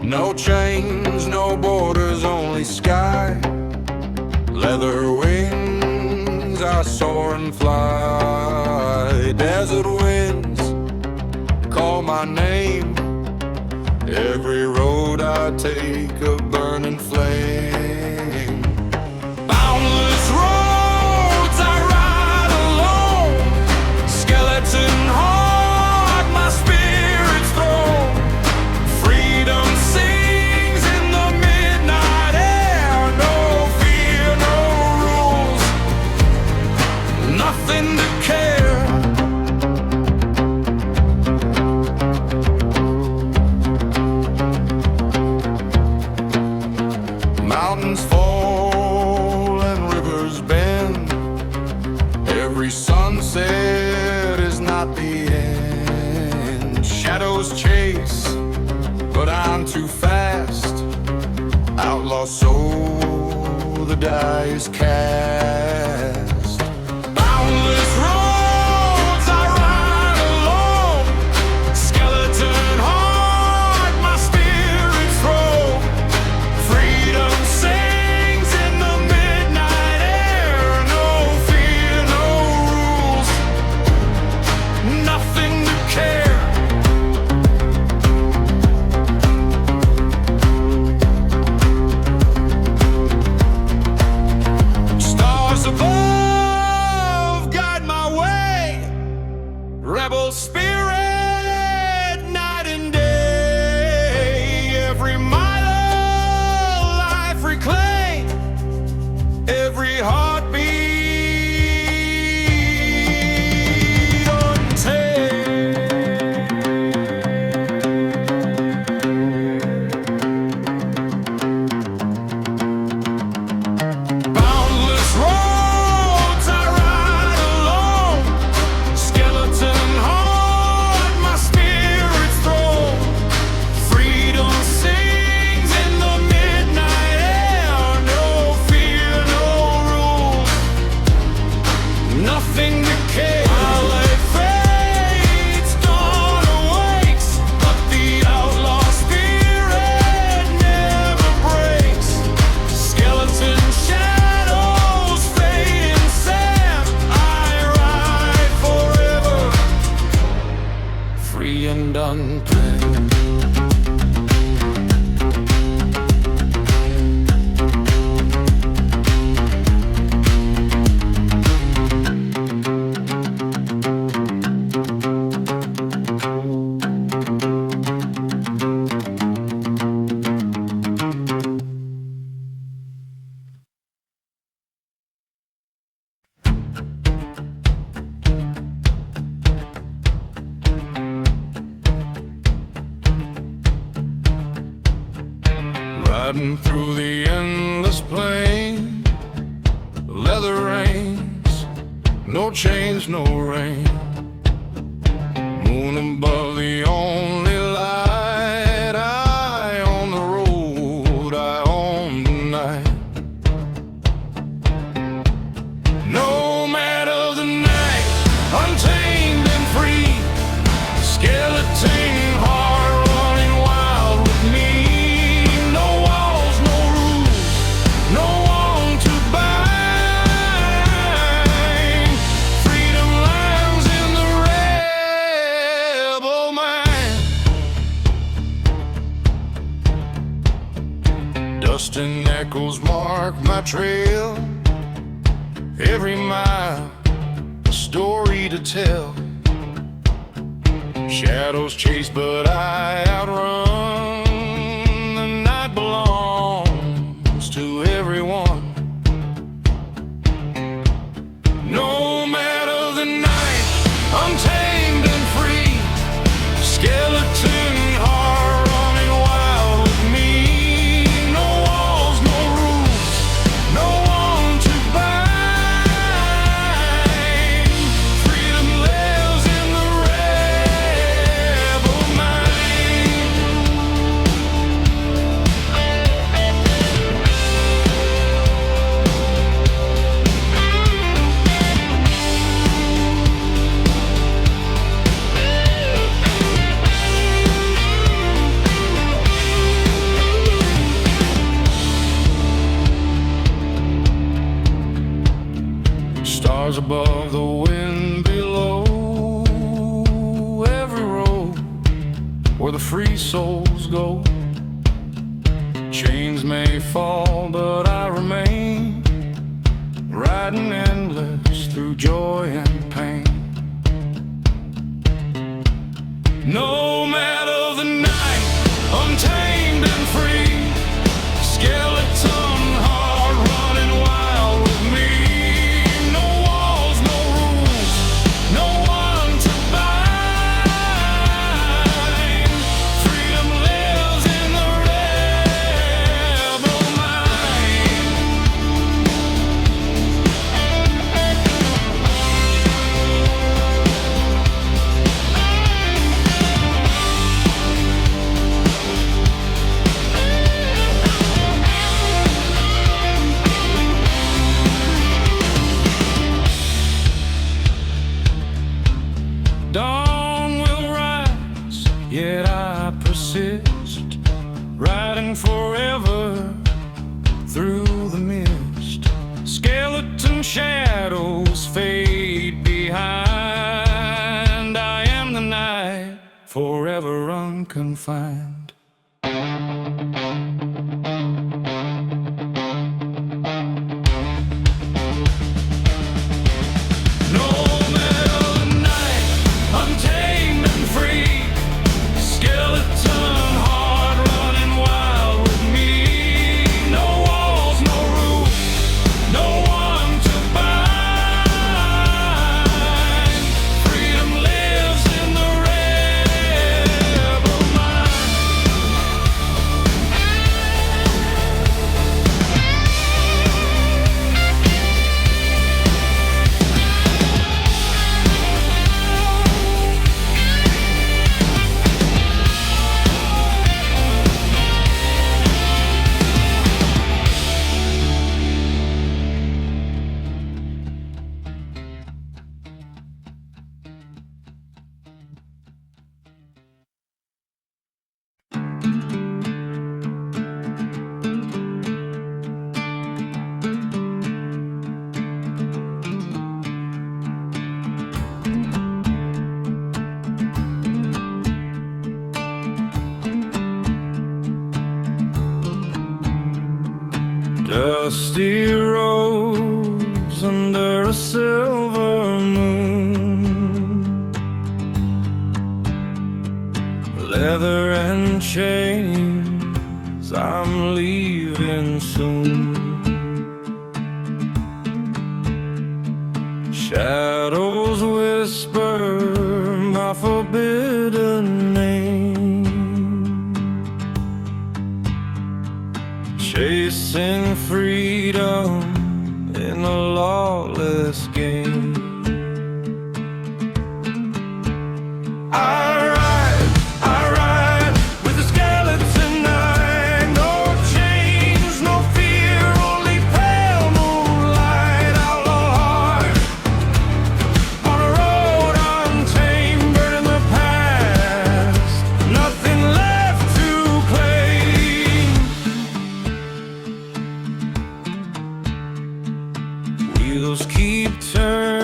No chains, no borders, only sky. Leather wings, I soar and fly. Desert winds call my name. Every road I take a burning flame. Boundless roads I ride alone. Skeleton heart, my spirit's throne. Freedom sings in the midnight air. No fear, no rules, nothing to care. Mountains fall and rivers bend. Every sunset is not the end. Shadows chase, but I'm too fast. Outlaw soul, the die is cast. Boundless roads I ride alone. Skeleton heart, my spirit's throne. Freedom sings in the midnight air. No fear, no rules, nothing to care. Stars above guide my way. Rebel spirit, night and day. Every mile life reclaim. Every heartbeat boundless roads I ride alone. Skeleton heart, my spirit's throne. Freedom sings in the midnight air. No fear, no rules, nothing to care. Twilight fades, dawn awakes, but the outlaw spirit never breaks. Skeleton shadows fade in sand. I ride forever, free and unplanned. Riding through the endless plain. Leather reins, no chains, no rain. Moon above, the only light. I own the road, I own the night. Nomad of the night, untamed and free. Skeleton heart running wild with me. No walls, no rules, no one to bind. Freedom lands in the rebel mind. Dust and echoes mark my trail. Every mile, a story to tell. Shadows chase, but I outrun. The night belongs to everyone. Nomad of the night, untamed and free. Skeleton heart running wild with me. No walls, no rules, no one to bind. Freedom lives in the rebel mind. where the free souls go. Chains may fall, but I remain, riding endless through joy and pain. No matter the night, untamed and free, skeleton heart running wild with me. No walls, no rules, no one to bind. Freedom lives in the rebel mind. Dawn will rise, yet I persist, riding forever through the mist. Skeleton shadows fade behind. I am the night, forever unconfined. No matter the night, untamed and free, skeleton heart running wild with me. No walls, no roof, no one to bind. Freedom lives in the rebel mind. Dusty roads under a silver moon, leather and chains, I'm leaving soon. Shadows whisper my forbidden name, chasing freedom in a lawless game. I ride with the skeleton eye. No chains, no fear, only pale moonlight. Outlaw heart on a road untamed, burning the past, nothing left to claim. Wheels keep turning,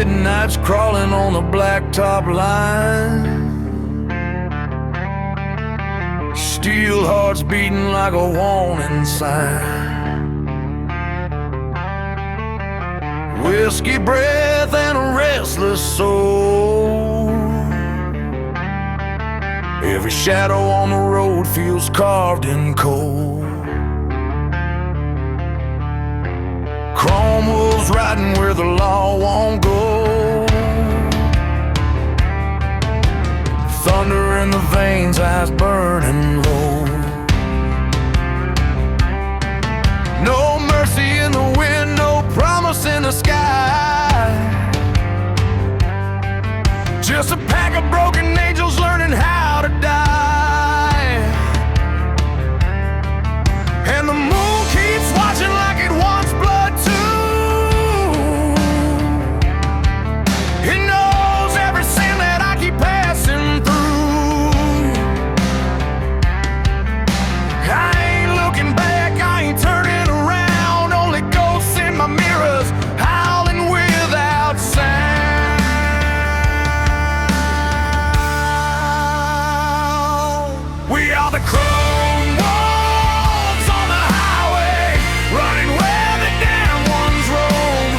midnight's crawling on the blacktop line. Steel hearts beating like a warning sign. Whiskey breath and a restless soul. Every shadow on the road feels carved in coal. Chrome wolves riding where the law won't go. Thunder in the veins, eyes burning low. No mercy in the wind, no promise in the sky. Just a pack of broken angels learning how to die. And the moon keeps watching like it wants blood too. It knows every sin that I keep passing through. I ain't looking back, I ain't turning around. Only ghosts in my mirrors, howling without sound. We are the chrome wolves on the highway, running where the damn ones roam.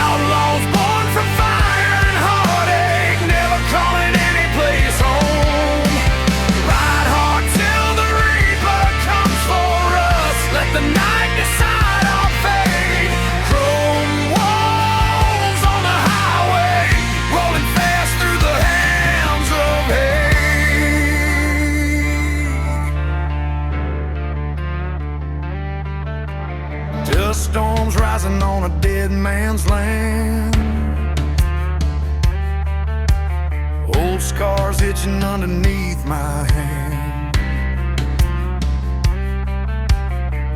Outlaws born from fire and heartache, never calling any place home. Ride hard till the reaper comes for us. Let the night decide our fate. Chrome wolves on the highway, rolling fast through the hands of hate. Dust storms rising on a dead man's land. Old scars itching underneath my hand.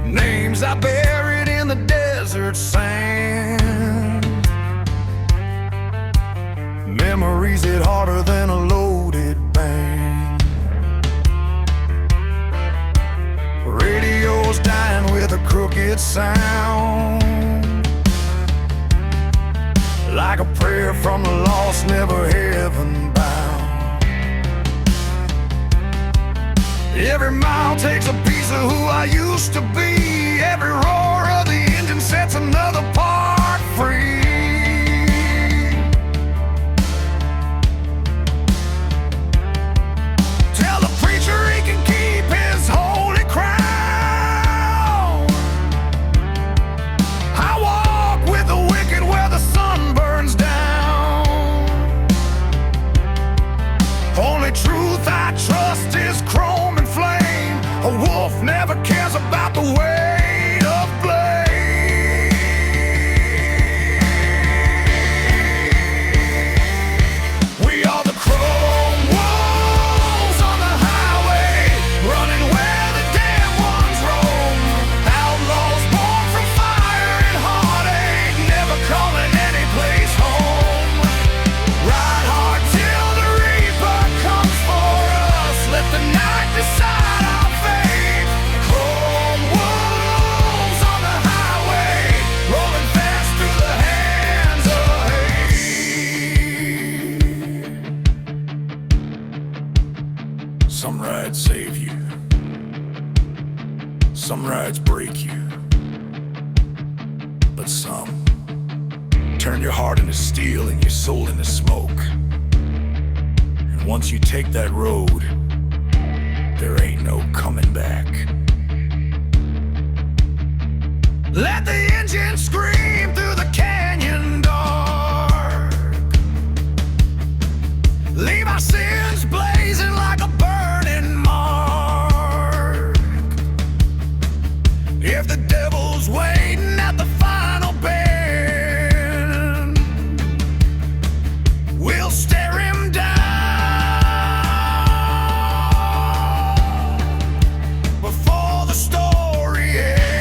Names I buried in the desert sand. Memories hit harder than a loaded band. Radio's dying with a crooked sound, like a prayer from the lost, never heaven bound. Every mile takes a piece of who I used to be. Every roar of the engine sets another part free. Tell the preacher he can keep his holy crown. I walk with the wicked where the sun burns down. Only truth I trust is chrome and flame. A wolf never cares about the weight of blame. We are the chrome wolves on the highway, running where the damn ones roam. Outlaws born from fire and heartache, never calling any place home. Ride hard till the reaper comes for us. Let the night decide our fate. Chrome wolves on the highway, rolling fast through the hands of hate. Some rides save you, some rides break you, but some turn your heart into steel and your soul into smoke. And once you take that road, there ain't no coming back. Let the engine scream through the canyon dark. Leave our sins blazing like a burning mark. If the devil's waiting at the final bend, we'll stare him down before the story ends.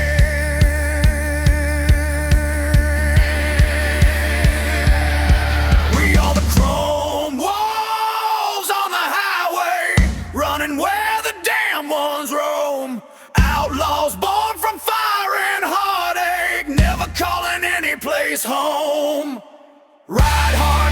We are the chrome wolves on the highway, running where the damn ones roam. Outlaws born from fire and heartache, never calling any place home. Ride hard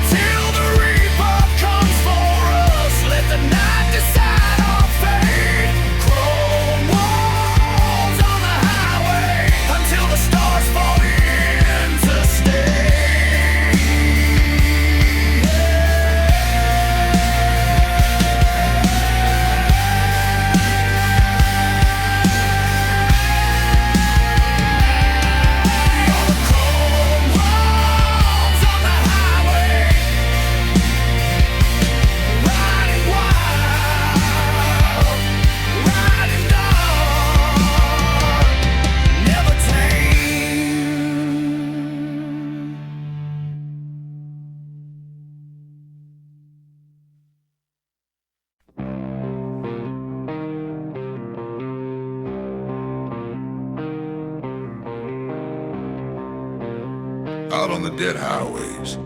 out on the dead highways,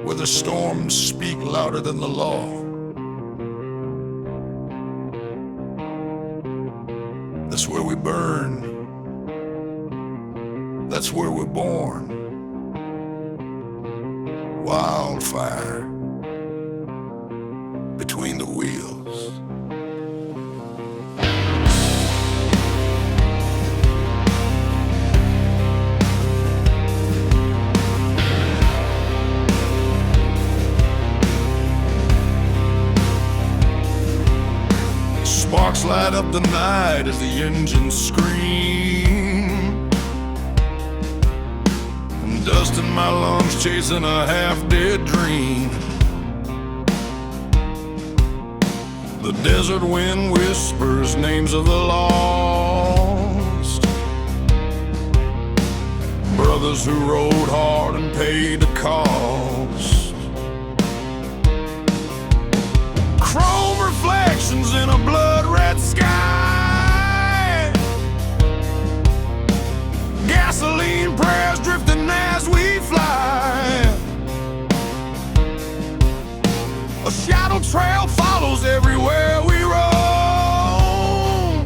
where the storms speak louder than the law. That's where we burn. That's where we're born. Wildfire between the wheels. Sparks light up the night as the engines scream. I'm dust in my lungs chasing a half-dead dream. The desert wind whispers names of the lost, brothers who rode hard and paid the cost. Chrome reflections in a blood-red sky, gasoline prayers drifting as we fly. A shadow trail follows everywhere we roam,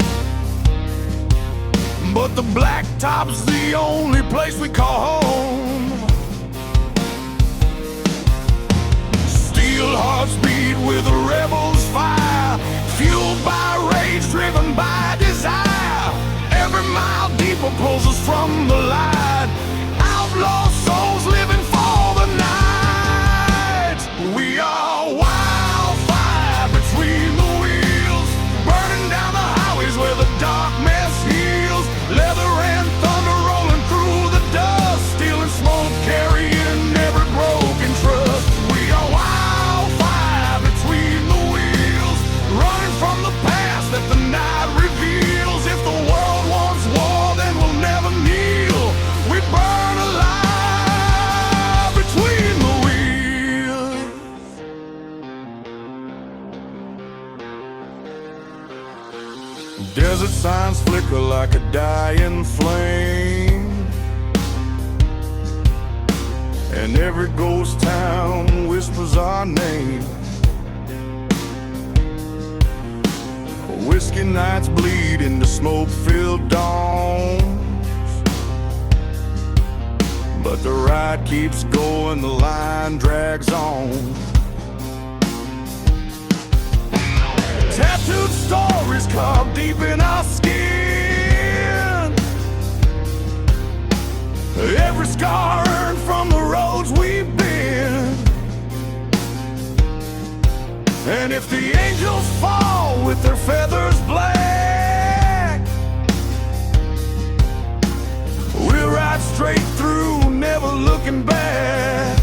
but the blacktop's the only place we call home. Steel hearts beat with a rebel's fire, fueled by rage, driven by desire. Every mile deeper pulls us from the light. Outlaw souls living for the night. We are wildfire between the wheels, burning down the highways where the darkness heals. Leather and thunder rolling through the dust, steel and smoke carrying every broken trust. We are wildfire between the wheels, running from the past that the night reveals. If the world wants war, then we'll never kneel. We burn alive between the wheels. Desert signs flicker like a dying flame, and every ghost town whispers our name. Whiskey nights bleed into smoke-filled dawns, but the ride keeps going, the line drags on. Tattooed stories carved deep in our skin, every scar earned from the roads we've been. And if the angels fall with their feathers black, we'll ride straight through, never looking back.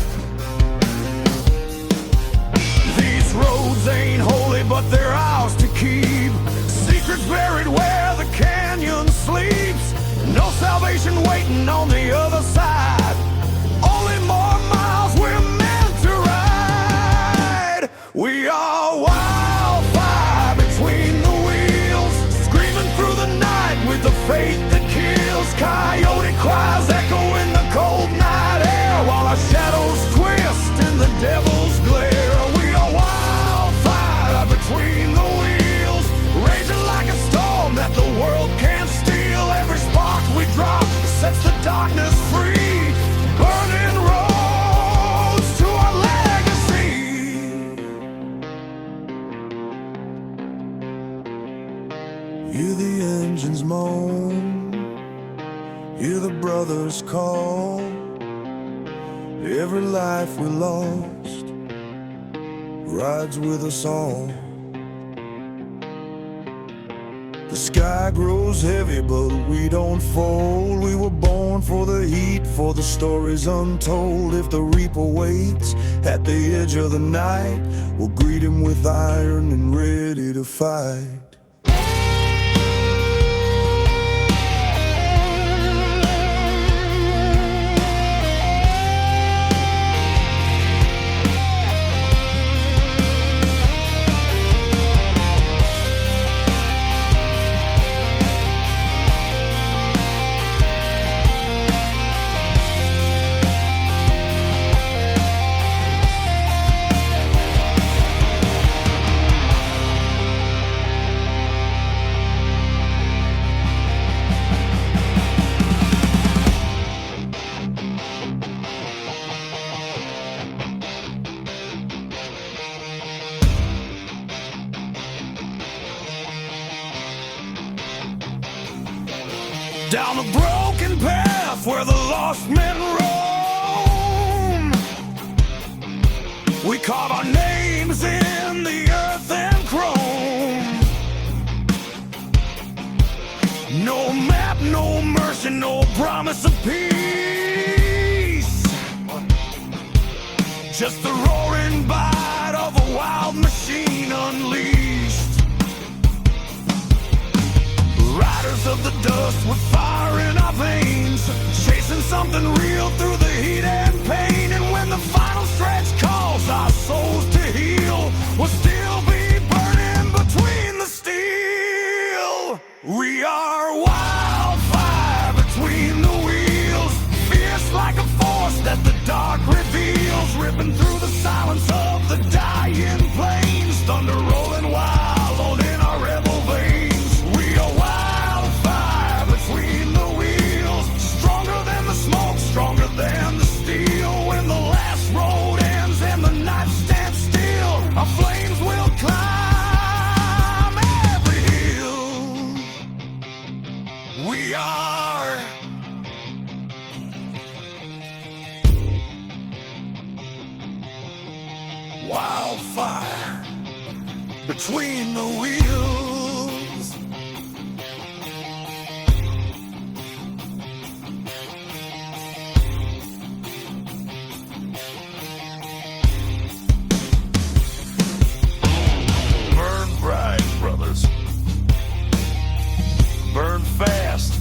These roads ain't holy, but they're ours to keep. Secrets buried where the canyon sleeps. No salvation waiting on the other side. Only more miles we're meant to ride. We are wildfire between the wheels, screaming through the night with the fate that kills. Coyote cries echo in the cold night air, while our shadows twist in the devil's glare. We are wildfire between the wheels, raging like a storm that the world can't steal. Every spark we drop sets the darkness free, burning roads to our legacy. Hear the engines moan, hear the brothers call. Every life we lost rides with us all. The sky grows heavy, but we don't fold. We were born for the heat, for the stories untold. If the reaper waits at the edge of the night, we'll greet him with iron and ready to fight. down the broken path where the lost men roam. We carve our names in the earth and chrome. No map, no mercy, no promise of peace. Just the roaring bite of a wild machine unleashed. Riders of the dust with fire in our veins, chasing something real through the heat and pain. And when the final stretch calls our souls to heal, we'll still be burning between the steel. We are wildfire between the wheels, fierce like a force that the dark reveals, ripping through the silence of the dying plains, thunder rolling wild in our rebel veins. We are wildfire between the wheels, stronger than the smoke, stronger than the steel. When the last road ends and the night stands still, our flames will climb every hill. We are wildfire between the wheels. Burn bright, brothers. Burn fast.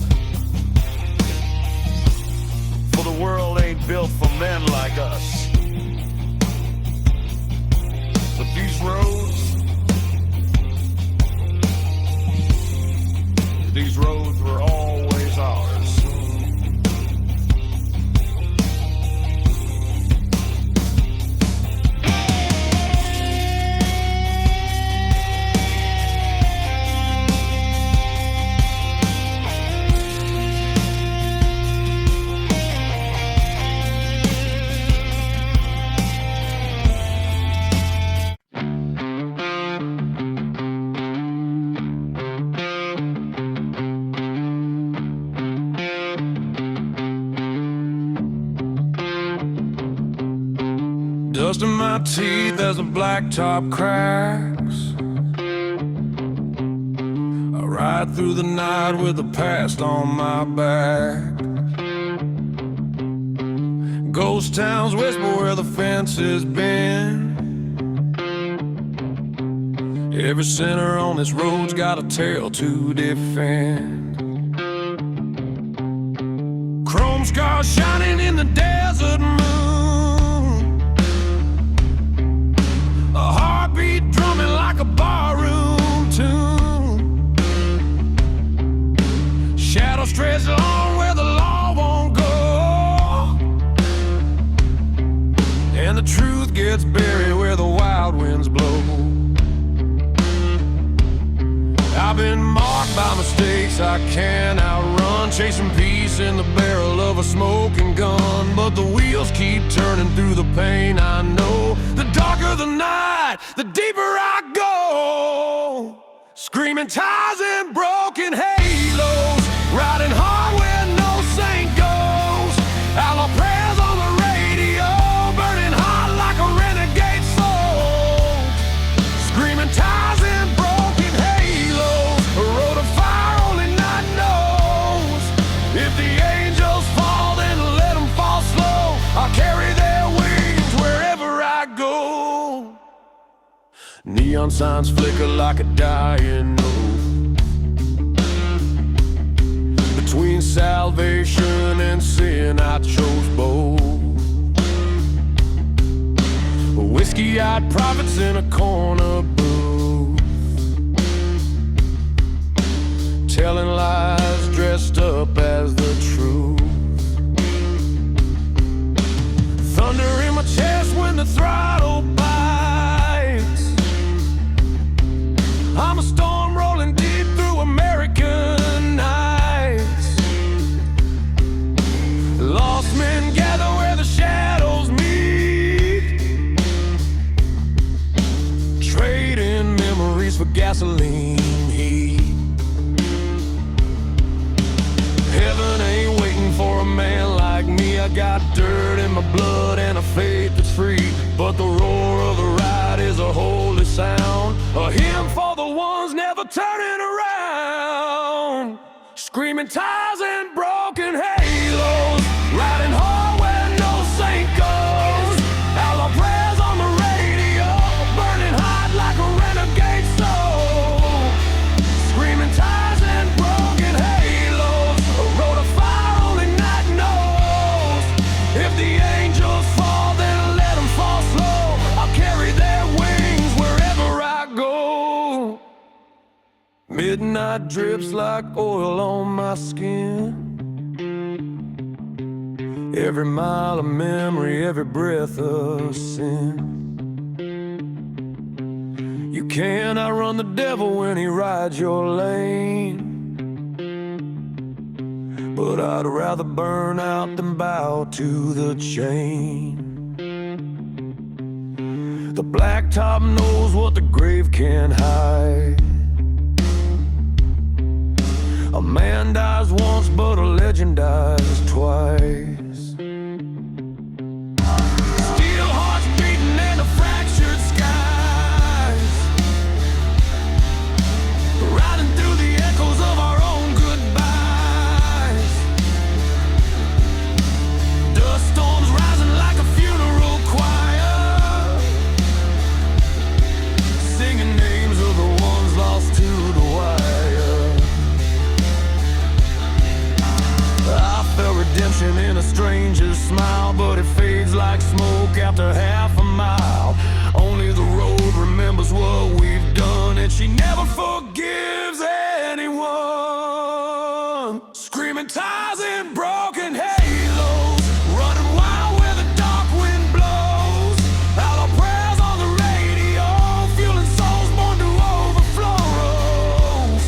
For the world ain't built for men like us. But these roads were always ours. Dust in my teeth as the blacktop cracks. I ride through the night with the past on my back. Ghost towns whisper where the fence has been. Every sinner on this road's got a tale to defend. Chrome scars shining in the desert moon. A heartbeat drumming like a barroom tune. Shadows stretch along where the law won't go, and the truth gets buried where the wild winds blow. I've been marked by mistakes I can't outrun, chasing peace in the barrel of a smoking gun. But the wheels keep turning through the pain I know. The darker the night, the deeper I go. Screaming tires and broken halos, riding hard where no saint goes. Outlaw prayers on the radio, burning hot like a renegade soul. Screaming tires and broken halos, a road of fire only night knows. If the angels fall, then let them fall slow. I'll carry their wings wherever I go. Neon signs flicker like a dying note. Between salvation and sin, I chose both. Whiskey-eyed prophets in a corner booth, telling lies dressed up as the truth. Thunder in my chest when the throttle bites. I'm a storm rolling deep through American nights. Lost men gather where the shadows meet, trading memories for gasoline heat. blood and a faith that's free. But the roar of the right is a holy sound, a hymn for the ones never turning around. Screaming ties and broken halos, riding hard where no saint goes. Outlaw prayers on the radio, burning hot like a renegade soul. Screaming ties and broken halos, a road of fire only night knows. If the angels fall, then let them fall slow. I'll carry their wings wherever I go. Midnight drips like oil on my skin. Every mile of memory, every breath of sin. You cannot run the devil when he rides your lane. But I'd rather burn out than bow to the chain. The blacktop knows what the grave can't hide. A man dies once, but a legend dies twice. Steel hearts beating in the fractured skies, riding through the echoes of our own goodbyes. Dust storms rising like a funeral choir, singing names of the ones lost to the wire. I felt redemption in a stranger's smile, but it fades like smoke after half a mile. Only the road remembers what we've done, and she never forgives anyone. Screaming ties and broken halos, running wild where the dark wind blows. Outlaw prayers on the radio, fueling souls born to overflow.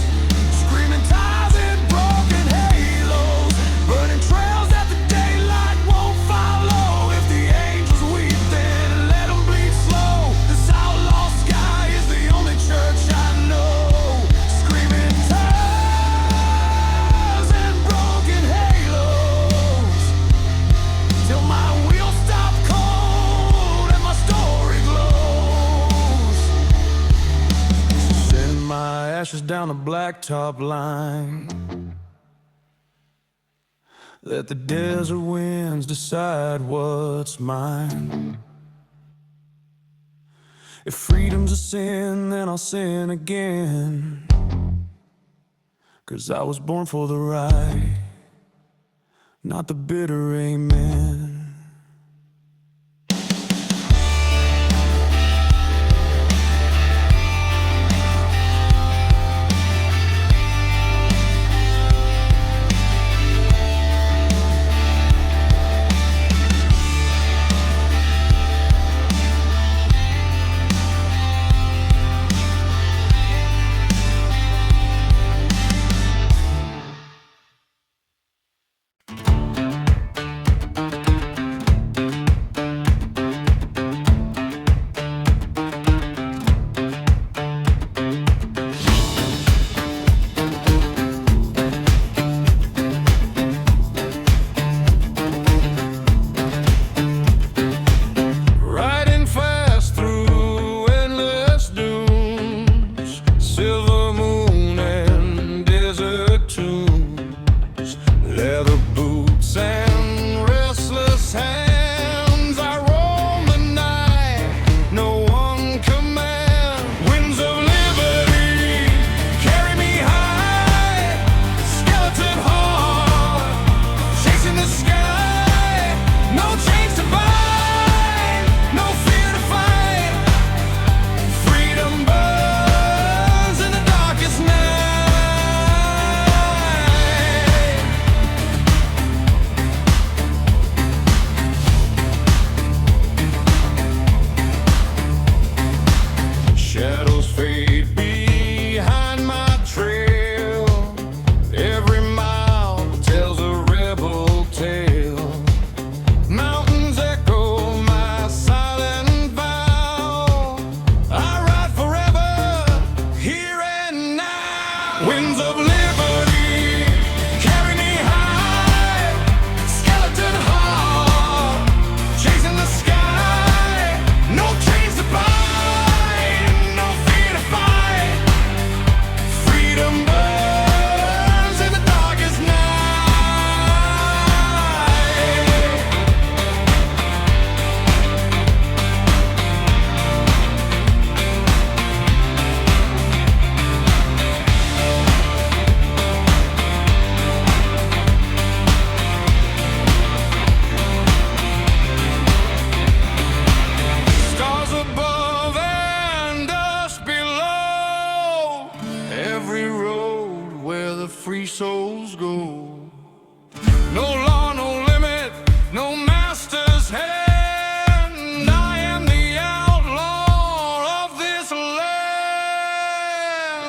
Screaming ties and broken halos, burning trails that the daylight won't follow. If the angels weep, then let them bleed slow. This outlaw sky is the only church I know. Screaming ties and broken halos, till my wheels stop cold and my story glows. Send my ashes down the blacktop line. Let the desert winds decide what's mine. If freedom's a sin, then I'll sin again. 'Cause I was born for the right, not the bitter amen. Riding fast through endless dunes, silver moon and desert tunes, leather boots and restless hands. I roam the night, no one command. Winds of liberty carry me high, skeleton heart chasing the sky. No chains to bind, no fear to fight. Freedom burns in the darkest night. Shadows fade behind my trail. Every mile tells a rebel tale. Mountains echo my silent vow. I ride forever, here and now. Winds of liberty carry me high, skeleton heart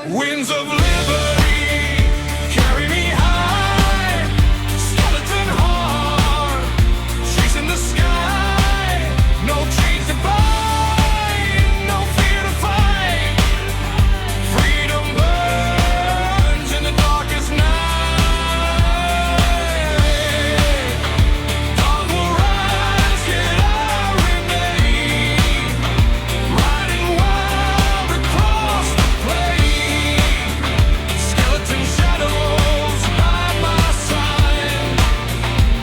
Winds of liberty carry me high. Skeleton heart chasing the sky. No chains to bind, no fear to fight. Freedom burns in the darkest night. Dawn will rise, yet I remain. Riding wild across the plain. Skeleton shadows by my side.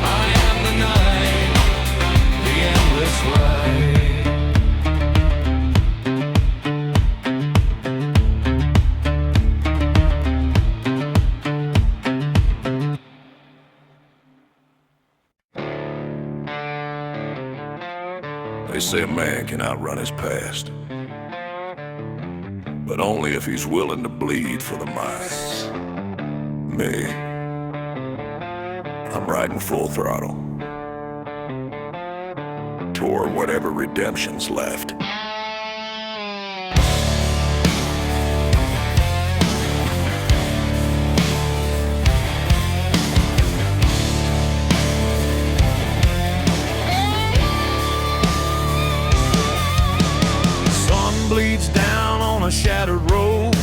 I am the night, the endless ride. They say a man can outrun his past, but only if he's willing to bleed for the mind. Me, I'm riding full throttle toward whatever redemption's left. Sun bleeds down on a shattered road.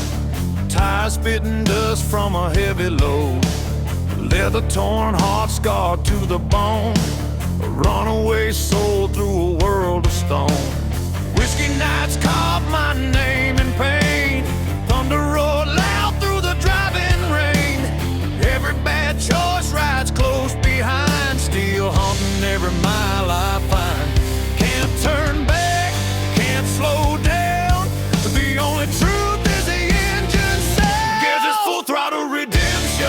Tires spitting dust from a heavy load. Leather torn, heart scarred to the bone. A runaway soul through a world of stone. Whiskey nights carved my name in pain. Thunder roared loud through the driving rain. Every bad choice rides close behind. Still haunting every mile I find. Can't turn back, can't slow down. The only truth is the engine sound. Guess it's full throttle redemption.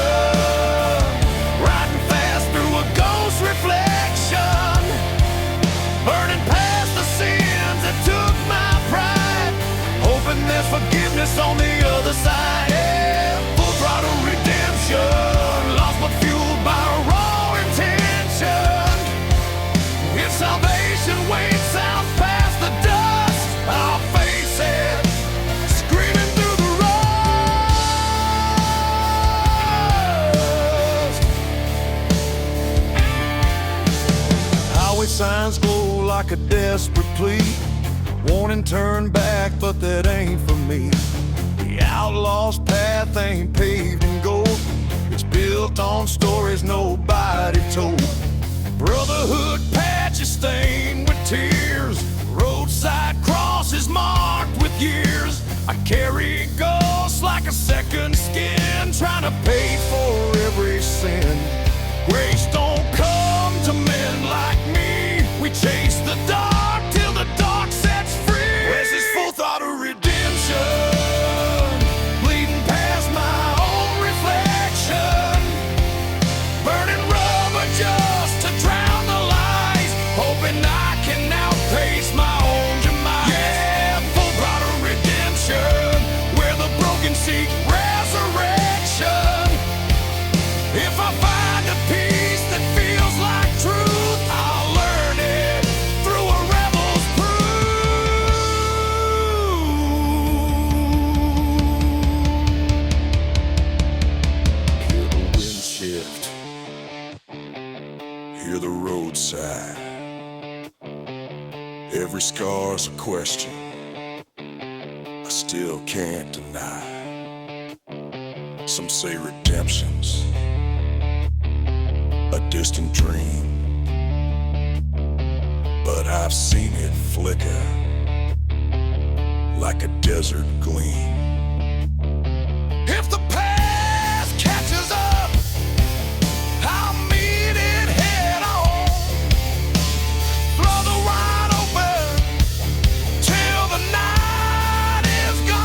Riding fast through a ghost reflection. Burning past the sins that took my pride. Hoping there's forgiveness on the other side. Yeah, full throttle redemption. Lost but fueled by a raw intention. If salvation waits out past the dust, I'll face it, screaming through the rust. Highway signs glow like a desperate plea. Warning, turn back, but that ain't for me. The outlaw's path ain't paved in gold. It's built on stories nobody told. Brotherhood patches stained with tears. Roadside crosses marked with years. I carry ghosts like a second skin, trying to pay for every sin. Grace don't come to men like me. We chase the dark till the dark sets free. This is full throttle redemption. Bleeding past my own reflection. Burning rubber just to drown the lies. Hoping I can outpace my own demise. Yeah, full throttle redemption. Where the broken seek resurrection. If I find a peace that feels like truth, I'll learn it through a rebel's proof. Hear the wind shift. Hear the roadside. Every scar's a question I still can't deny. Some say redemption's a distant dream, but I've seen it flicker like a desert gleam. If the past catches up, I'll meet it head on. Throw the wide open till the night is gone.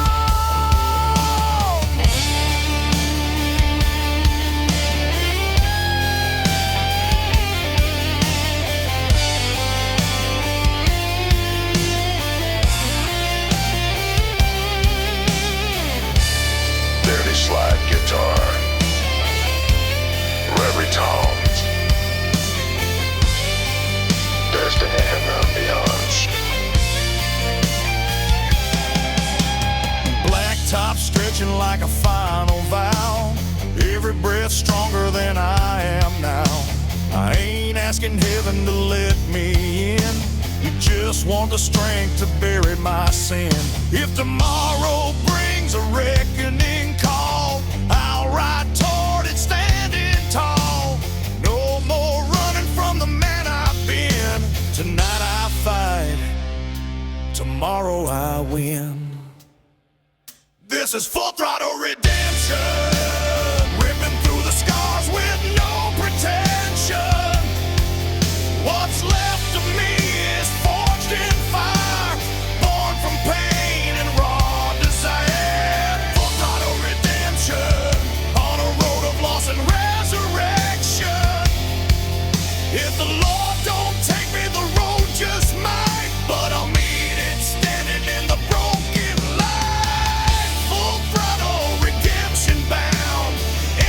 reaching like a final vow. Every breath stronger than I am now. I ain't asking heaven to let me in. You just want the strength to bury my sin. If tomorrow brings a reckoning call, I'll ride toward it standing tall. No more running from the man I've been. Tonight I fight, tomorrow I win. This is full throttle redemption. Ripping through the scars with no pretension. What's left of me is forged in fire, born from pain and raw desire. Full throttle redemption, on a road of loss and resurrection. If the Lord don't take me, the road just might, but I'll meet it standing in the broken light. Full throttle redemption bound,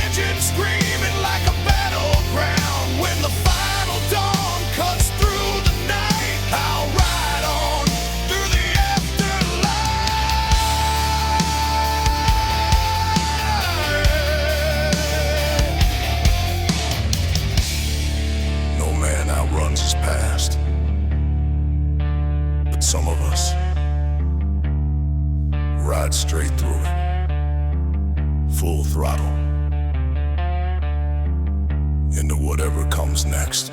engine screaming like a battleground. When the final dawn cuts through the night, I'll ride on through the afterlife. No man outruns his past, but some of us ride straight through it, full throttle, into whatever comes next.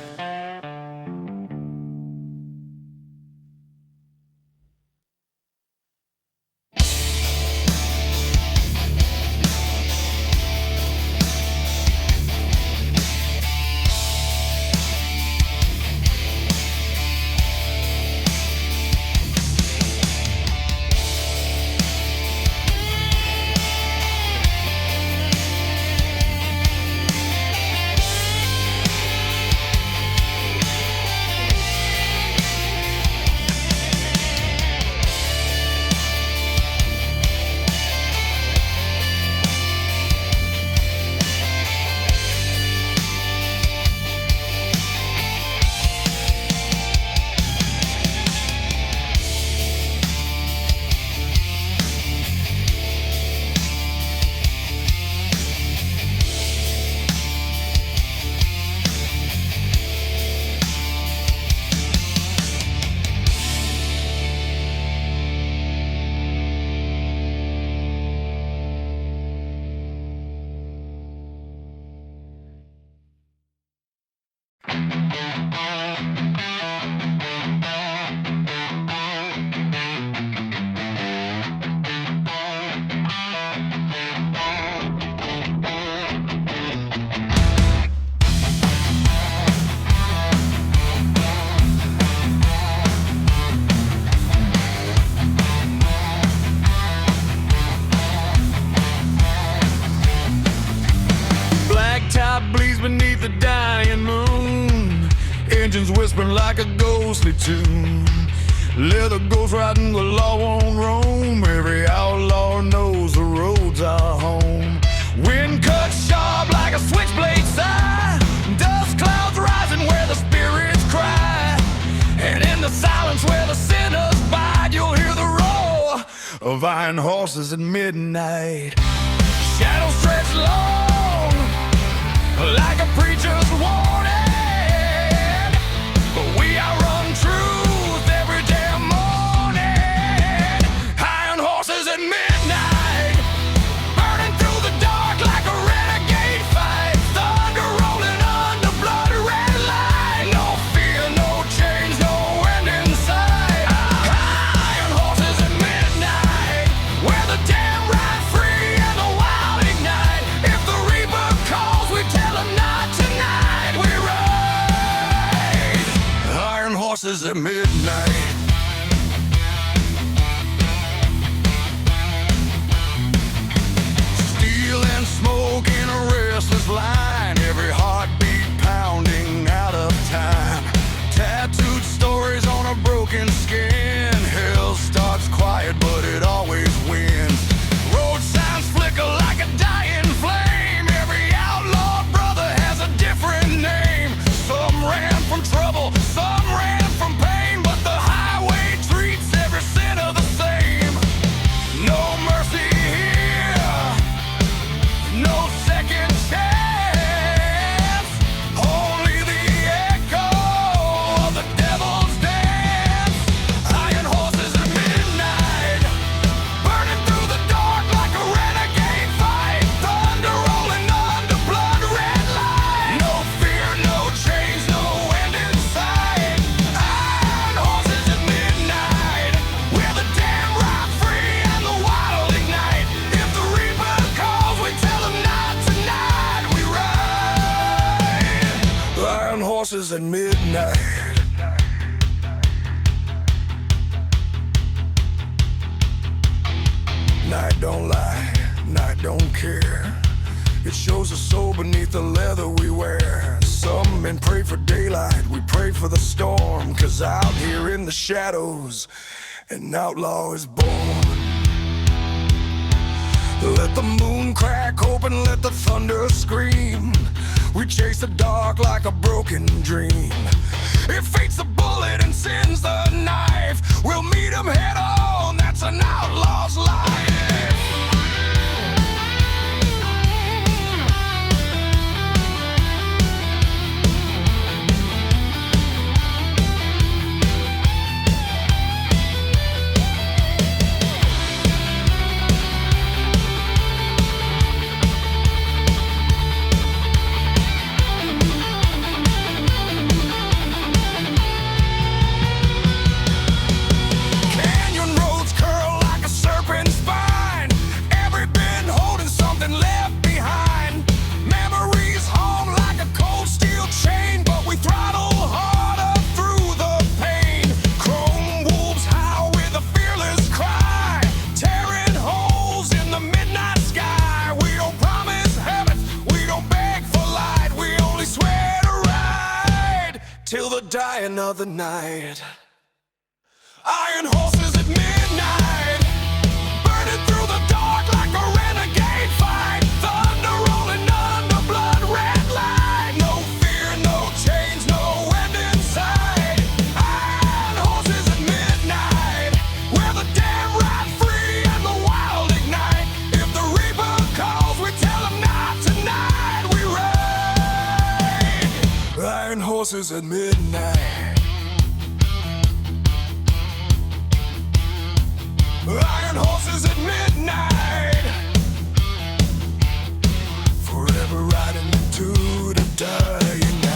Bleeds beneath the dying moon, engines whispering like a ghostly tune. Leather ghost riding, the law won't roam. Every outlaw knows the roads are home. Wind cuts sharp like a switchblade sigh. Dust clouds rising where the spirits cry. And in the silence where the sinners bide, you'll hear the roar of iron horses at midnight. Shadows stretch long like a preacher's warning, but we outrun truth every damn morning. Iron horses at midnight, burning through the dark like a renegade fight. Thunder rolling under blood red light. No fear, no change, no end in sight. Iron horses at midnight, where the damn ride free and the wild ignite. If the reaper calls, we tell him not tonight. We ride iron horses at midnight. Steel and smoke in a restless line, every heartbeat pounding out of time. Tattooed stories on a broken skin. Hell starts quiet, but it always wins. Road signs flicker like a dying flame. Every outlaw brother has a different name. Some ran from trouble, some ran from pain, but the high horses at midnight. Night don't lie, night don't care. It shows the soul beneath the leather we wear. Some men pray for daylight, we pray for the storm. 'Cause out here in the shadows, an outlaw is born. Let the moon crack open, let the thunder scream. We chase the dark like a broken dream. If fate's the bullet and sin's the knife, we'll meet him head on, that's an outlaw's life. Till the dying of the night. Iron horses at midnight, burning through the dark like a renegade fight. Thunder rolling under blood red light. No fear, no change, no end in sight. Iron horses at midnight, where the damn ride free and the wild ignite. If the reaper calls, we tell him not tonight. We ride. Iron horses at midnight. Iron horses at midnight, forever riding into the dying night.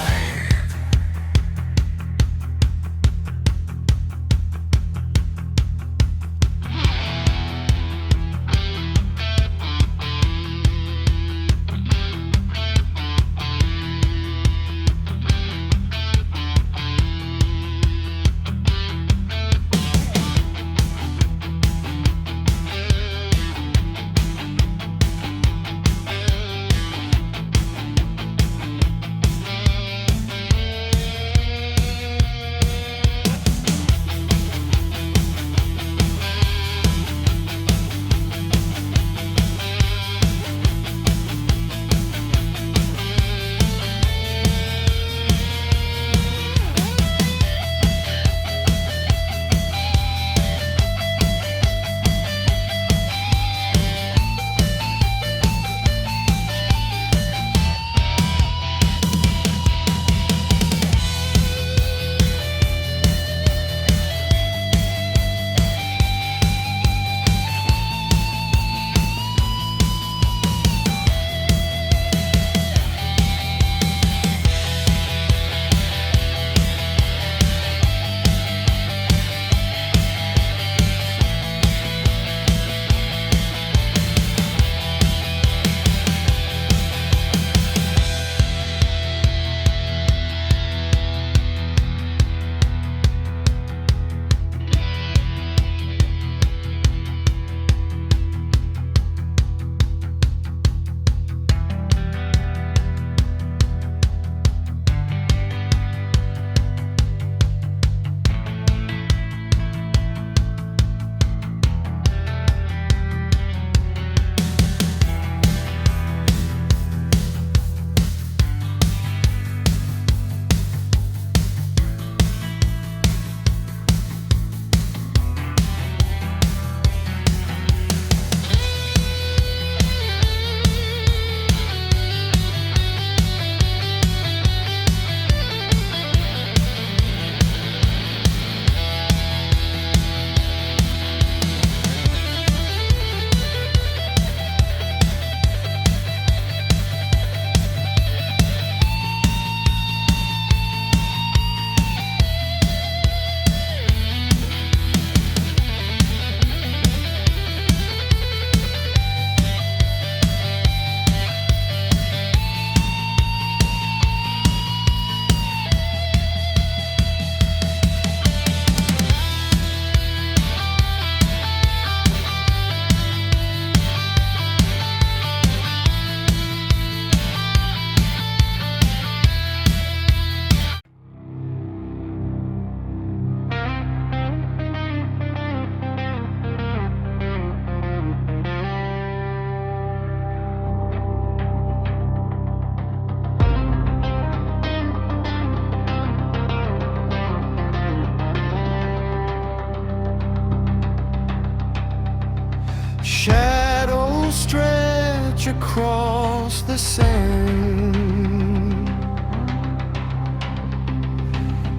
Shadows stretch across the sand.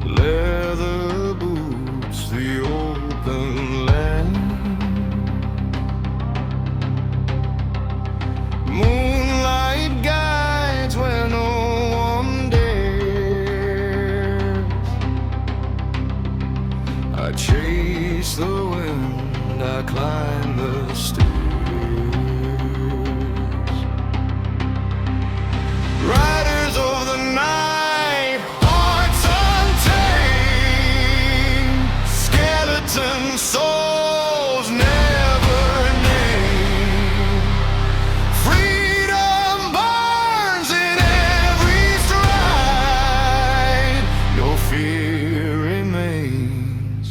Leather boots, the open land. Moonlight guides where no one dares. I chase the wind, I climb the stairs. Riders of the night, hearts untamed, skeleton souls never named. Freedom burns in every stride, no fear remains,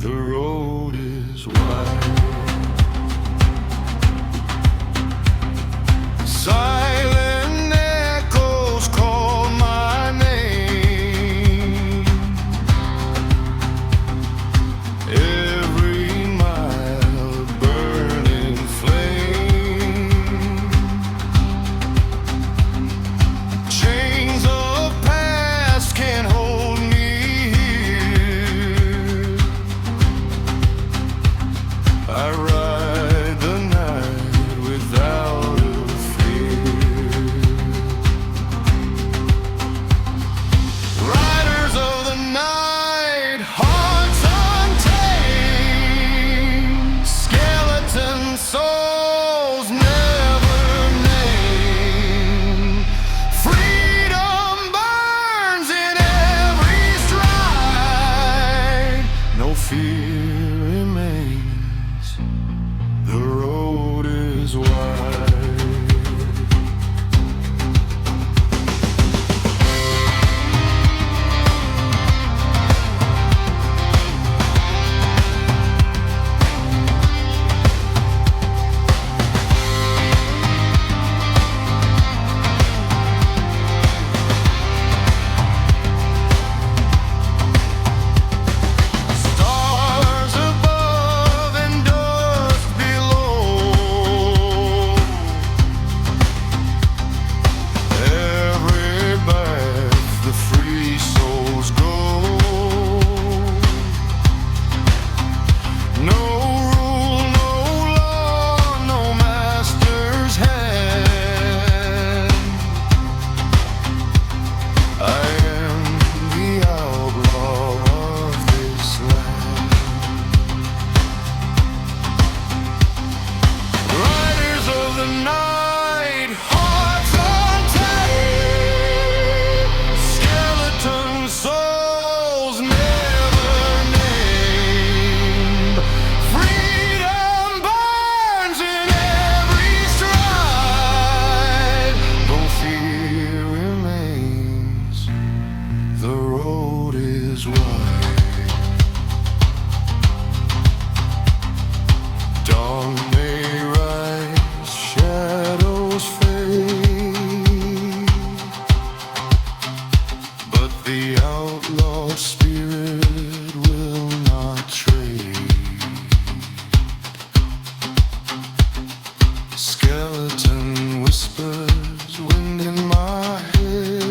the road is wide. Silent echoes call my name. Every mile burning flame. Chains of past can't hold me here. I ride the night without a fear. Riders of the night, hearts untamed, skeleton souls never named. Freedom burns in every stride, no fear remains, the road is wide. Stars above and dust below. Every breath the free souls go. No rule, no law, no master's hand. I am the outlaw of this land. Riders of the night, hearts untamed, skeleton souls never named. Freedom burns in every stride, no fear remains, the road is wide. Dawn may rise, shadows fade, but the outlaw spirit will not trade. Skeleton whispers, wind in my hair.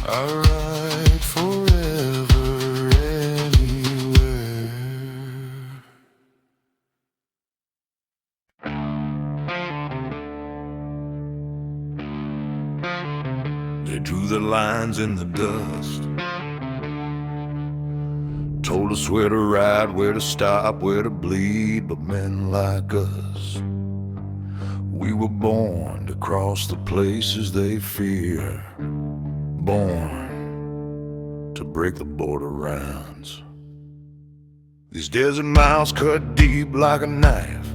I ride forever anywhere. They drew the lines in the dust, told us where to ride, where to stop, where to bleed. But men like us, we were born to cross the places they fear, born to break the border rounds. These desert miles cut deep like a knife,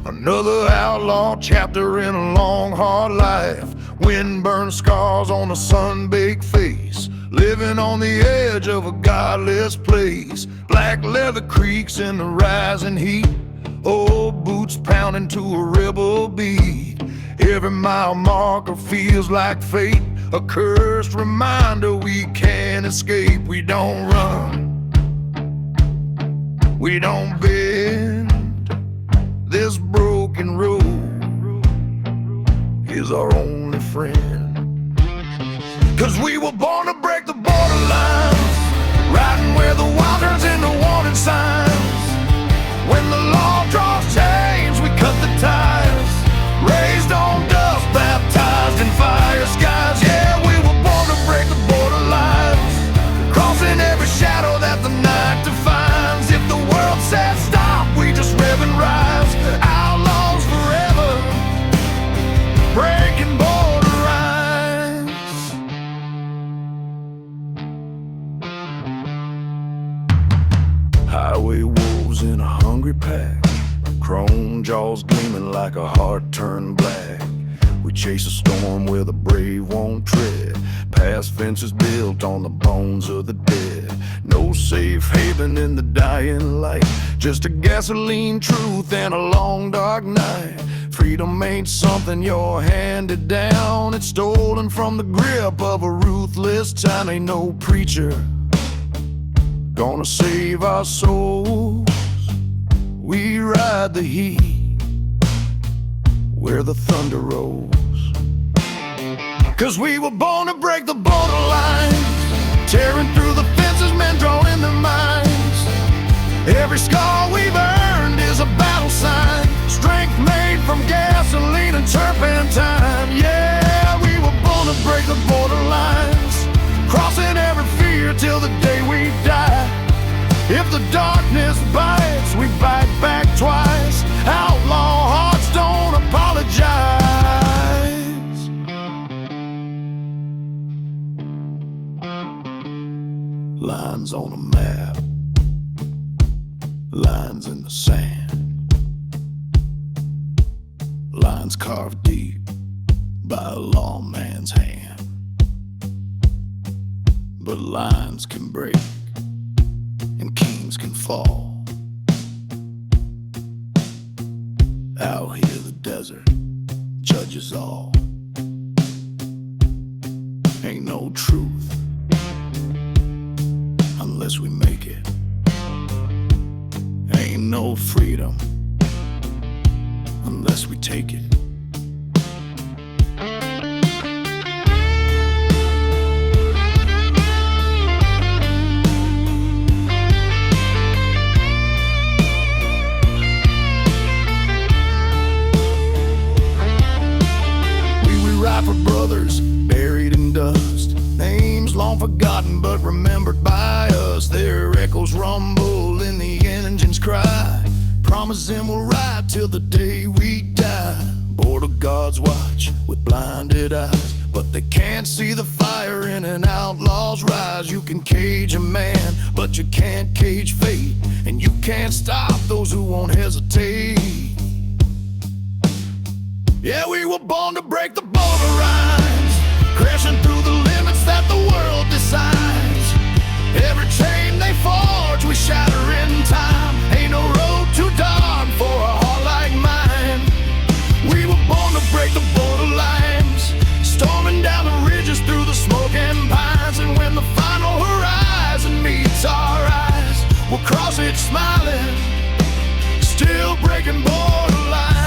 another outlaw chapter in a long hard life. Wind-burned scars on a sun-baked face, living on the edge of a godless place. Black leather creaks in the rising heat, old boots pounding to a rebel beat. Every mile marker feels like fate, a cursed reminder we can't escape. We don't run, We don't bend. This broken road is our only friend. 'Cause we were born to break the borderlines, riding where the wild turns into warning signs. When the law draws change, we cut the ties. Raised on dust, baptized in fire skies. Yeah, we were born to break the borderlines, crossing every shadow that the night defines. If the world says stop, we just rev and rise. Outlaws forever, breaking border lines. Highway wolves in a hungry pack, chrome jaws gleaming like a heart turned black. We chase a storm where the brave won't tread, past fences built on the bones of the dead. No safe haven in the dying light, just a gasoline truth and a long dark night. Freedom ain't something you're handed down, it's stolen from the grip of a ruthless time. Ain't no preacher gonna save our souls. We ride the heat where the thunder rolls. 'Cause we were born to break the borderlines, tearing through the fences men draw in their minds. Every scar we've earned is a battle sign, strength made from gasoline and turpentine. Yeah, we were born to break the borderlines, crossing every fear till the day we die. If the darkness bites, we bite back twice. Outlaw hearts don't apologize. Lines on a map, lines in the sand, lines carved deep by a lawman's hand. But lines can break and kings can fall. Out here the desert judges all. Ain't no truth unless we make it. Ain't no freedom unless we take it. For brothers buried in dust, names long forgotten but remembered by us. Their echoes rumble in the engine's cry, promising we'll ride till the day we die. Border guards watch with blinded eyes, but they can't see the fire in an outlaw's rise. You can cage a man, but you can't cage fate, and you can't stop those who won't hesitate. Yeah, we were born to break the border lines, crashing through the limits that the world decides. Every chain they forge, we shatter in time. Ain't no road too dark for a heart like mine. We were born to break the border lines, storming down the ridges through the smoking pines. And when the final horizon meets our eyes, we'll cross it smiling, still breaking border lines.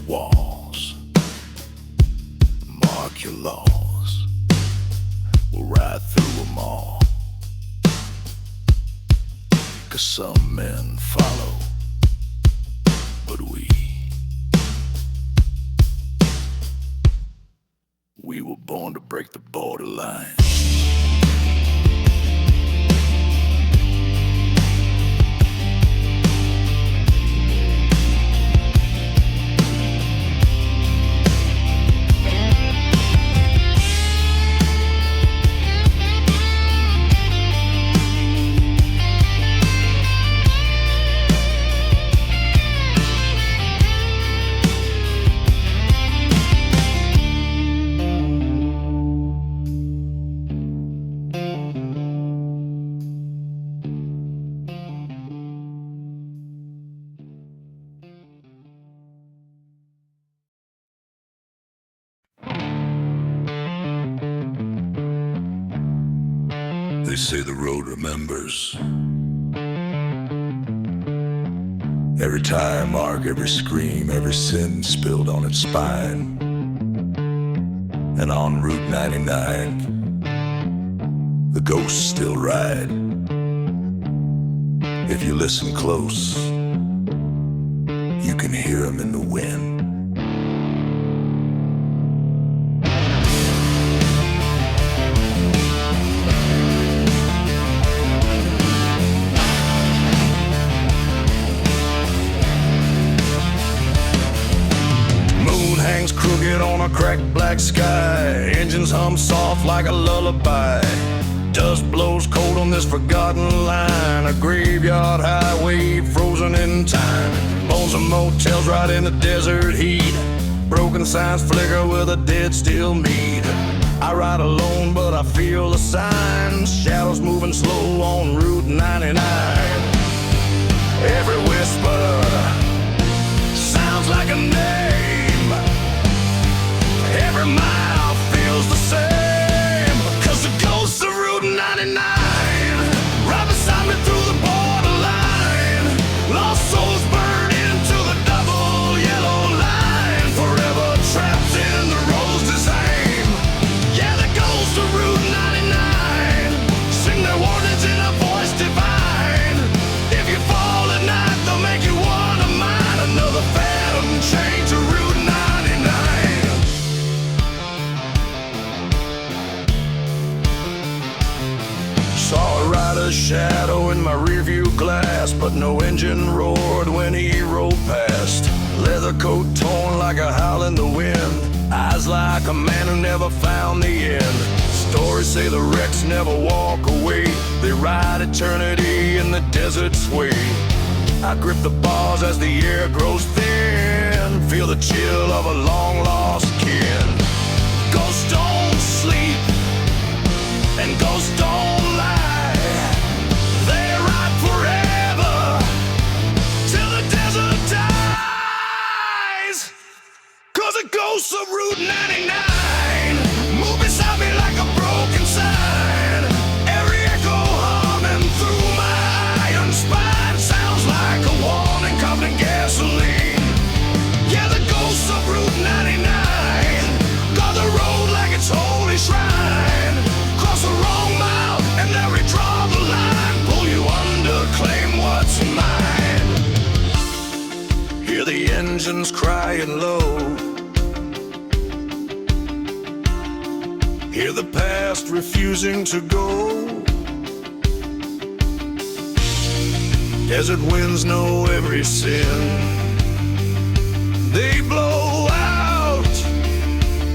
Walls, mark your laws, we'll ride through them all. 'Cause some men follow, but we were born to break the borderline. they say the road remembers. Every tire mark, every scream, every sin spilled on its spine. And on Route 99, the ghosts still ride. If you listen close, you can hear them in the wind. Hangs crooked on a cracked black sky. Engines hum soft like a lullaby. Dust blows cold on this forgotten line. A graveyard highway frozen in time. Bones of motels right in the desert heat. Broken signs flicker with a dead still meat. I ride alone but I feel the signs. Shadows moving slow on Route 99. Every whisper sounds like a name. Every mile feels the same. Cause the ghosts of Route 99 right beside me through the borderline. Lost souls burn into the double yellow line. Forever trapped in the road's design. Yeah, the ghosts of Route 99 sing their warnings in a voice divine. If you fall at night, they'll make you one of mine. Another phantom chain to Route 99. Saw a rider's shadow in my rearview glass, but no engine roared when he rolled past. Leather coat torn like a howl in the wind. Eyes like a man who never found the end. Stories say the wrecks never walk away. They ride eternity in the desert sway. I grip the bars as the air grows thin. Feel the chill of a long lost kin. Ghosts don't sleep and ghosts don't lie. They ride forever till the desert dies. Cause the ghosts of Route 99 move beside me like a broken sign. Every echo humming through my iron spine sounds like a warning covered in gasoline. Yeah, the ghosts of Route 99 guard the road like it's holy shrine. Cross the wrong mile and they'll redraw the line. Pull you under, claim what's mine. Hear the engines crying low. Hear the past refusing to go. Desert winds know every sin. They blow out,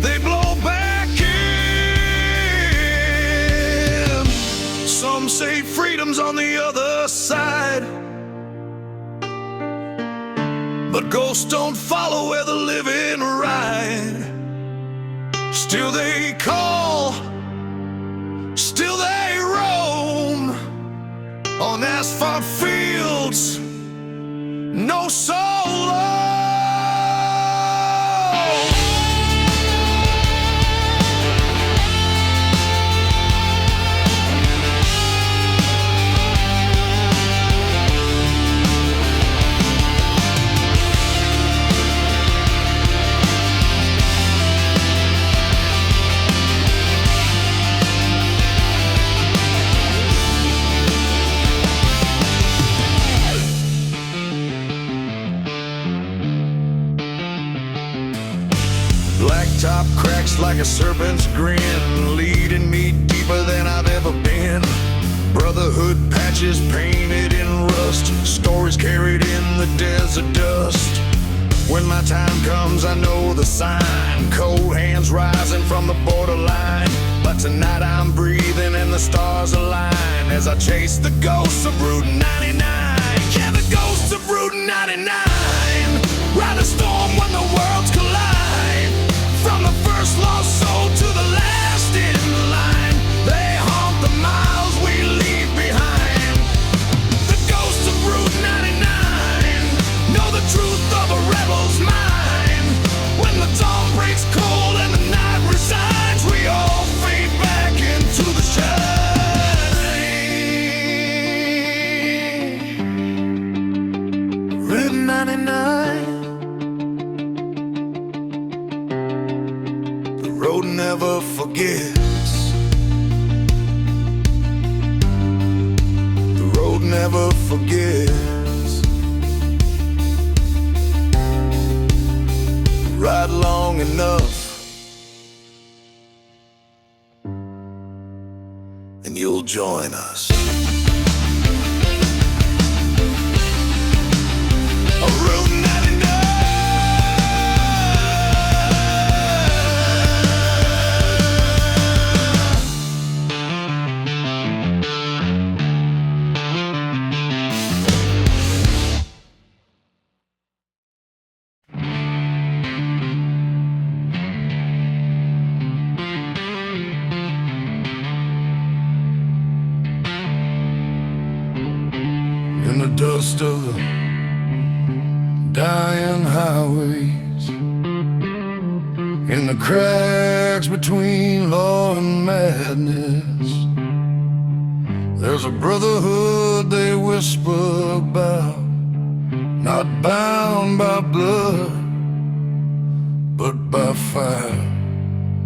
they blow back in. Some say freedom's on the other side, but ghosts don't follow where the living ride. Still they call, still they roam on asphalt fields, no soul. Blacktop cracks like a serpent's grin, leading me deeper than I've ever been. Brotherhood patches painted in rust, stories carried in the desert dust. When my time comes, I know the sign. Cold hands rising from the borderline. But tonight I'm breathing and the stars align as I chase the ghosts of Route 99. Yeah, the ghosts of Route 99 ride a storm when the worlds collide. From the first lost soul to the last in line, they haunt the miles we leave behind. The ghosts of Route 99 know the truth of a rebel's mind. When the dawn breaks cold and the night resigns, we all fade back into the shine. road never forgets. The road never forgets. Ride long enough and you'll join us. Route 99. In the dust of the dying highways, in the cracks between law and madness, there's a brotherhood they whisper about, not bound by blood, but by fire.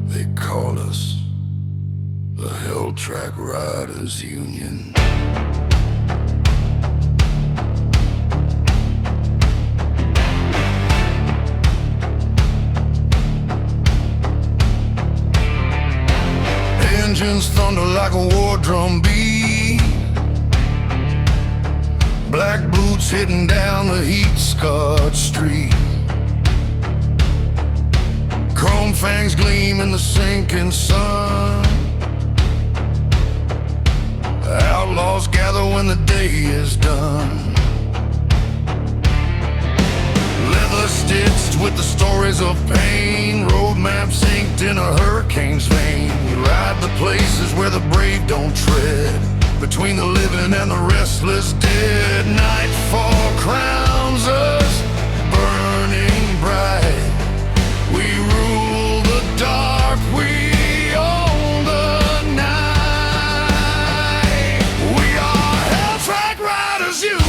They call us the Hell Track Riders Union. Engines thunder like a war drum beat, black boots hitting down the heat-scarred street, chrome fangs gleam in the sinking sun. Outlaws gather when the day is done, leather stitched with the stories of pain, road maps inked in a hurricane's vein. We ride the places where the brave don't tread, between the living and the restless dead. Nightfall crowns us, burning bright. We rule the dark, we own the night. We are Hell Track Riders Union.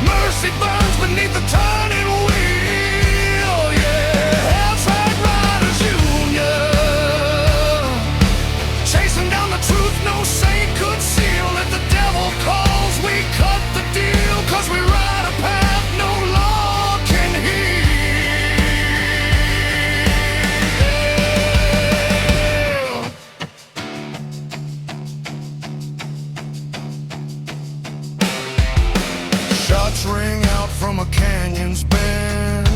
Mercy burns beneath the turning wheel. Yeah, Hell Track Riders Union, chasing down the truth no saint could seal. If the devil calls, we cut the deal, 'cause we ride a path no law can heal. Shots ring out from a canyon's bend,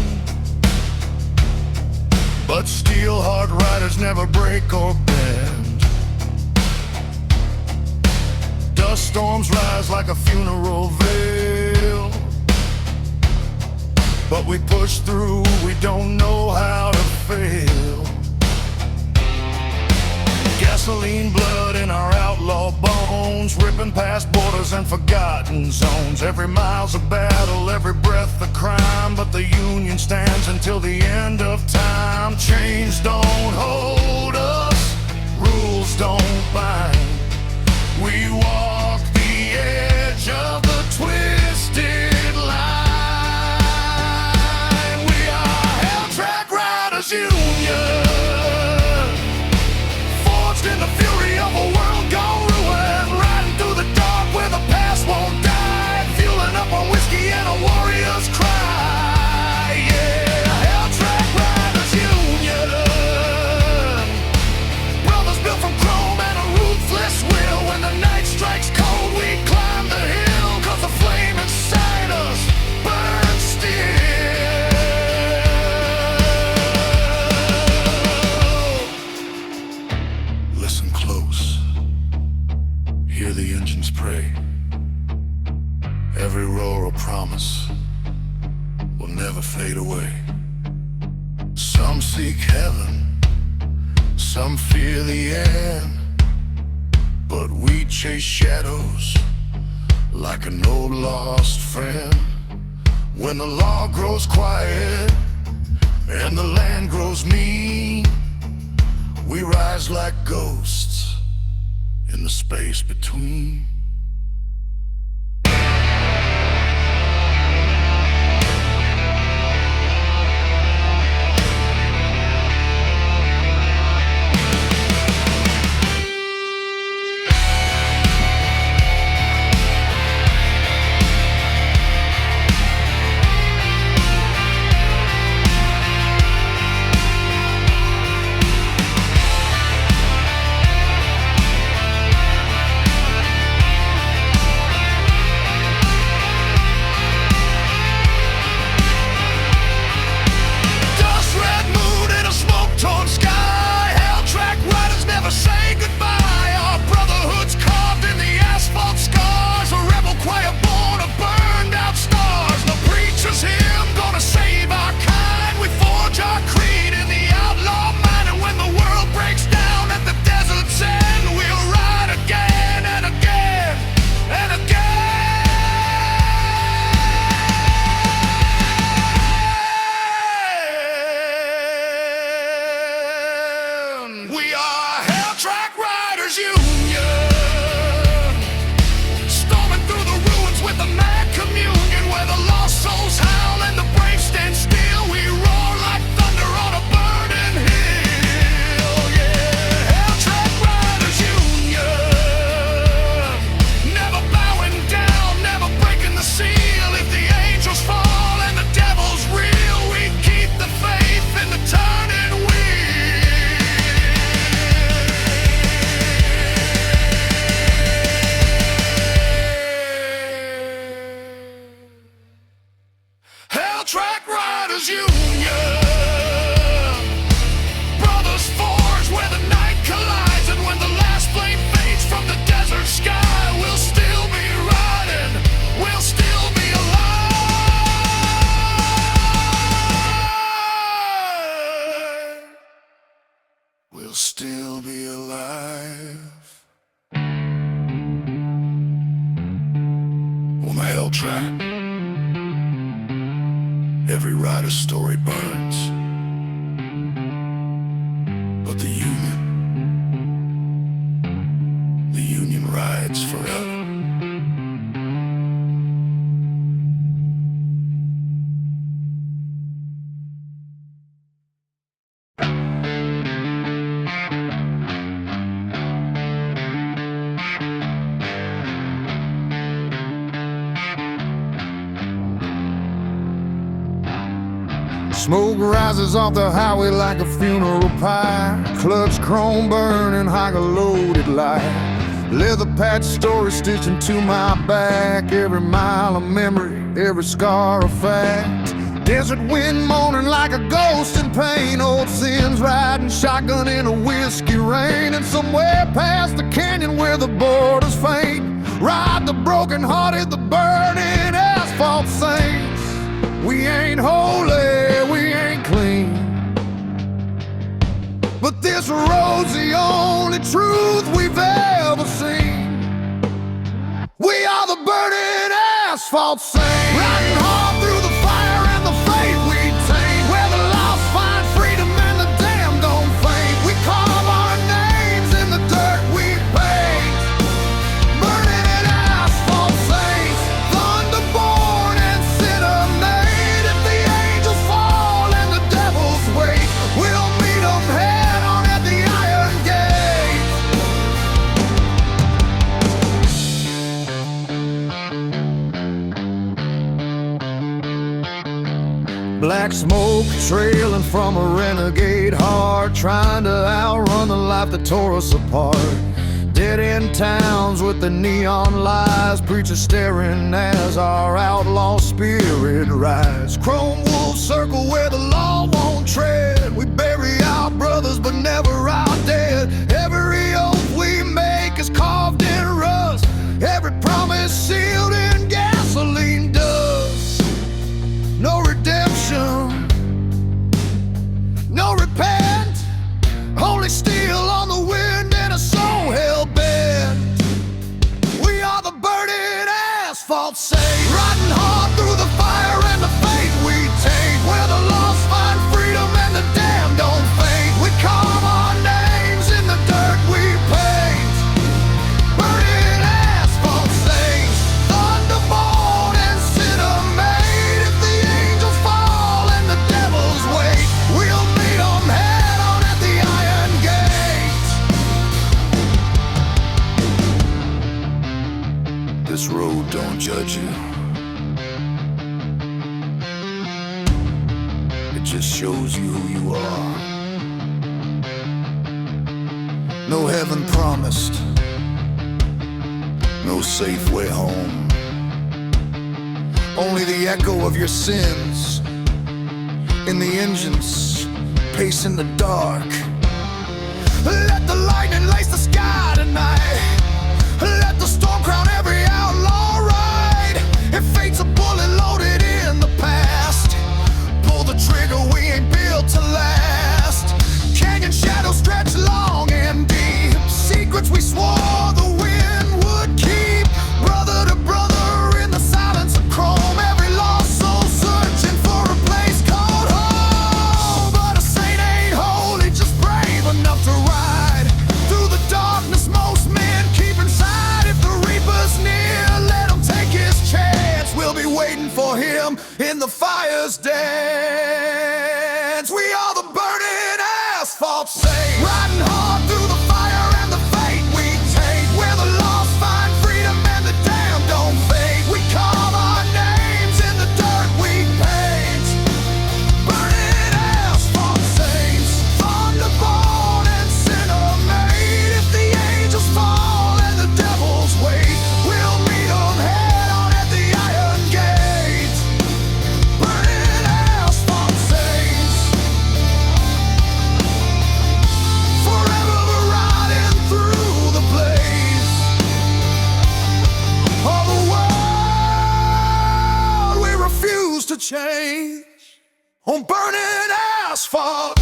but steel-hard riders never break or bend. Dust storms rise like a funeral veil, but we push through, we don't know how to fail. Gasoline blood in our outlaw bones, ripping past borders and forgotten zones. Every mile's a battle, every breath a crime, but the Union stands until the end of time. Chains don't hold us, rules don't bind. We walk the edge of the twisted line. We are Hell Track Riders Union, in the fury of a world gone ruined, riding through the dark where the past won't die, fueling up on whiskey and a warrior's cry. Yeah, Hell Track Riders Union, brothers built from chrome and a ruthless will. When the night strikes cold, we climb the hill, 'cause the flame inside us burns still. Listen close, hear the engines pray. Every roar of promise will never fade away. Some seek heaven, some fear the end, but we chase shadows like an old lost friend. When the law grows quiet and the land grows mean, we rise like ghosts in the space between. on the hell track. Every rider's story burns, but the Union rides forever. Smoke rises off the highway like a funeral pie. Clutch chrome burning, high loaded light. Leather patch story stitched into my back. Every mile of memory, every scar a fact. Desert wind moaning like a ghost in pain. Old sins riding shotgun in a whiskey rain. And somewhere past the canyon where the borders faint, ride the broken-hearted, the burning asphalt saints. We ain't holy, we ain't clean, but this road's the only truth we've ever seen. We are the burning asphalt saints, riding hard through the fire and the faith we taint, where the lost find freedom and the damned don't faint. We carve our names in the dirt we paint, burning in asphalt saints, thunderborn and sinner made. If the angels fall and the devils wait, we'll meet them head on at the iron gate. Black smoke trailing from a renegade heart, trying to outrun the life that tore us apart. Dead-end towns with the neon lights, preachers staring as our outlaw spirit rise. Chrome wolves circle where the law won't tread. We bury our brothers but never our dead. Every oath we make is carved in rust, every promise sealed in gasoline dust. No redemption, no repent, only steel on the wind and a soul hell-bent. We are the burning asphalt saints, riding hard through the fire and the faith we taint, where the lost find freedom and the damned don't faint. We carve our names in the dirt we paint, burning asphalt saints, thunderborn and sinner made. If the angels fall and the devils wait, we'll meet them head on at the iron gate. This road don't judge you, it just shows you who you are. No heaven promised, no safe way home, only the echo of your sins in the engines pacing the dark. Let the lightning lace the sky tonight, let the storm crown every outlaw ride. If fate's a bullet loaded in the past, pull the trigger, we ain't built to last. Canyon shadows stretch long and deep, secrets we swore the wind would keep. Brother to brother in the silence of chrome, every lost soul searching for a place called home. But a saint ain't holy, just brave enough to ride through the darkness most men keep inside. If the reaper's near, let him take his chance. We'll be waiting for him in the fire's dance. We are the burning asphalt saints, riding hard through the fire and the faith we taint, where the lost find freedom and the damned don't fade. We carve our names in the dirt we paint, burning asphalt saints, thunderborn and sinner made. If the angels fall and the devils wait, we'll meet them head on at the iron gate. Burning asphalt saints, forever riding through the blaze of a world we refuse to change on burning asphalt.